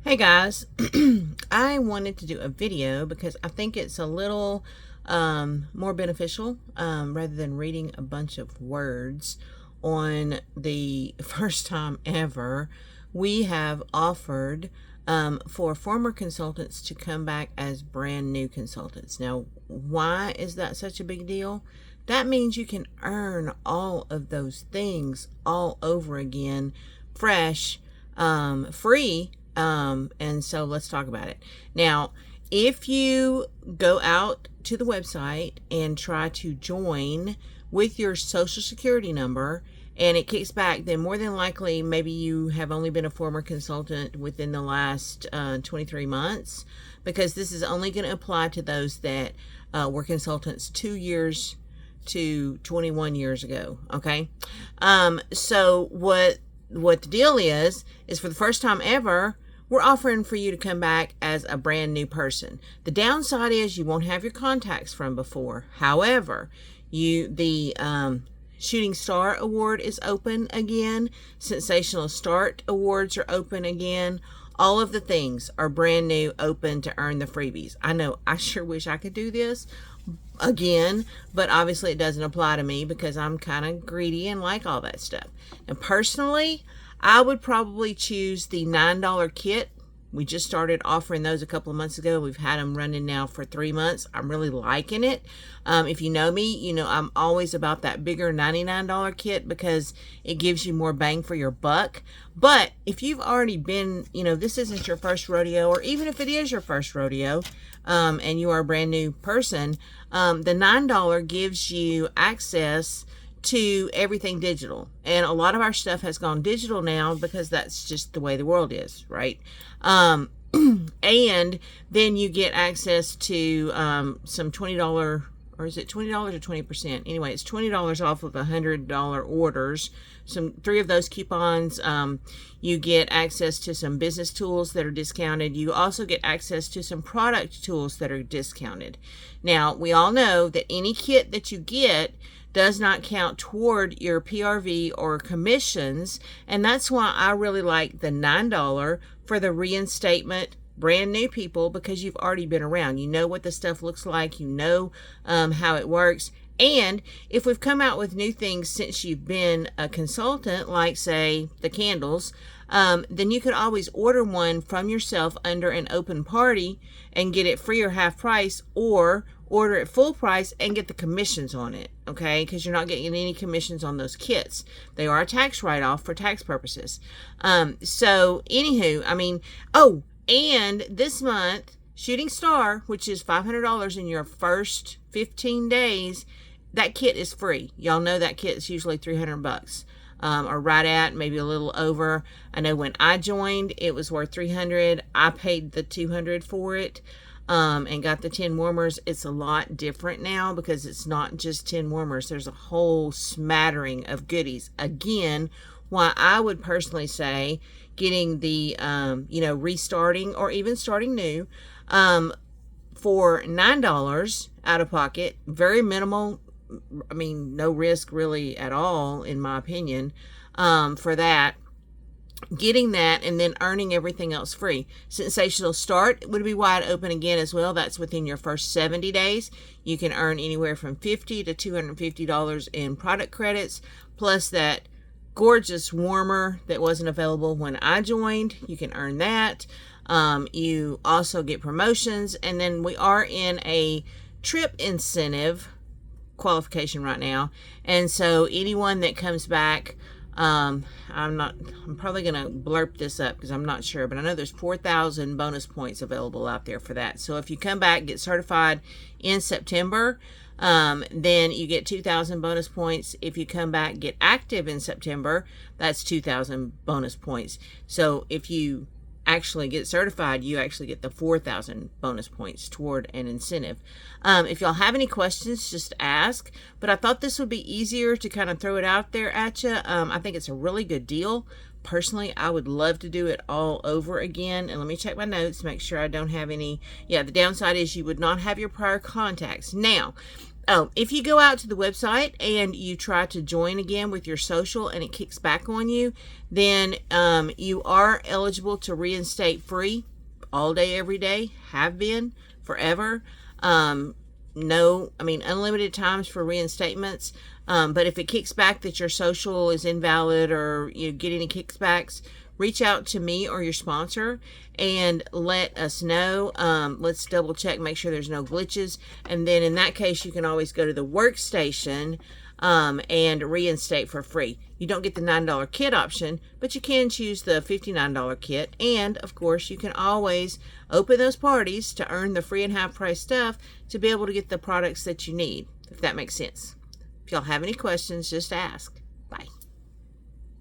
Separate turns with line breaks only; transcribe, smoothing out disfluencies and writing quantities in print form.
Hey guys, I wanted to do a video because I think it's a little more beneficial rather than reading a bunch of words. On the first time ever, we have offered for former consultants to come back as brand new consultants. Now, why is that such a big deal? That means you can earn all of those things all over again, fresh, free. And so let's talk about it. Now, if you go out to the website and try to join with your social security number and it kicks back, then more than likely, maybe you have only been a former consultant within the last 23 months, because this is only going to apply to those that were consultants 2 years to 21 years ago. Okay. So what the deal is for the first time ever, we're offering for you to come back as a brand new person. The downside is you won't have your contacts from before. However, the Shooting Star Award is open again. Sensational Start Awards are open again. All of the things are brand new, open to earn the freebies. I know I sure wish I could do this again, but obviously it doesn't apply to me because I'm kind of greedy and like all that stuff. And personally, I would probably choose the $9 kit. We just started offering those a couple of months ago. We've had them running now for 3 months. I'm really liking it. If you know me, you know I'm always about that bigger $99 kit because it gives you more bang for your buck. But if you've already been, this isn't your first rodeo, or even if it is your first rodeo, and you are a brand new person, the $9 gives you access to everything digital. And a lot of our stuff has gone digital now because that's just the way the world is, right? And then you get access to some $20, or is it $20 or 20%? Anyway, it's $20 off of $100 orders. 3 of those coupons. You get access to some business tools that are discounted. You also get access to some product tools that are discounted. Now, we all know that any kit that you get does not count toward your PRV or commissions, and that's why I really like the $9 for the reinstatement brand new people, because you've already been around. You know what the stuff looks like, you know how it works. And if we've come out with new things since you've been a consultant, like say the candles, then you could always order one from yourself under an open party and get it free or half price, or order it full price and get the commissions on it, okay? Because you're not getting any commissions on those kits. They are a tax write-off for tax purposes. So anywho, and this month, Shooting Star, which is $500 in your first 15 days, that kit is free. Y'all know that kit is usually $300. Or right at, maybe a little over. I know when I joined, it was worth $300. I paid the $200 for it, and got the 10 warmers. It's a lot different now because it's not just 10 warmers. There's a whole smattering of goodies. Again, why I would personally say getting the, restarting or even starting new, for $9 out of pocket, very minimal. No risk really at all, in my opinion, for that. Getting that and then earning everything else free. Sensational Start would be wide open again as well. That's within your first 70 days. You can earn anywhere from $50 to $250 in product credits, plus that gorgeous warmer that wasn't available when I joined. You can earn that. You also get promotions, and then we are in a trip incentive qualification right now, and so anyone that comes back, I'm probably gonna blurb this up because I'm not sure, but I know there's 4,000 bonus points available out there for that. So if you come back, get certified in September, then you get 2,000 bonus points. If you come back, get active in September, that's 2,000 bonus points. So if you actually get certified, you actually get the 4,000 bonus points toward an incentive. If y'all have any questions, just ask. But I thought this would be easier to kind of throw it out there at you. I think it's a really good deal. Personally, I would love to do it all over again. And let me check my notes, make sure I don't have any. Yeah, the downside is you would not have your prior contacts. Now, Oh, if you go out to the website and you try to join again with your social and it kicks back on you, then you are eligible to reinstate free all day, every day, have been forever. No, I mean, unlimited times for reinstatements. But if it kicks back that your social is invalid or you get any kickbacks, reach out to me or your sponsor and let us know. Let's double check, make sure there's no glitches. And then in that case, you can always go to the workstation and reinstate for free. You don't get the $9 kit option, but you can choose the $59 kit. And of course, you can always open those parties to earn the free and half price stuff to be able to get the products that you need, if that makes sense. If y'all have any questions, just ask. Bye.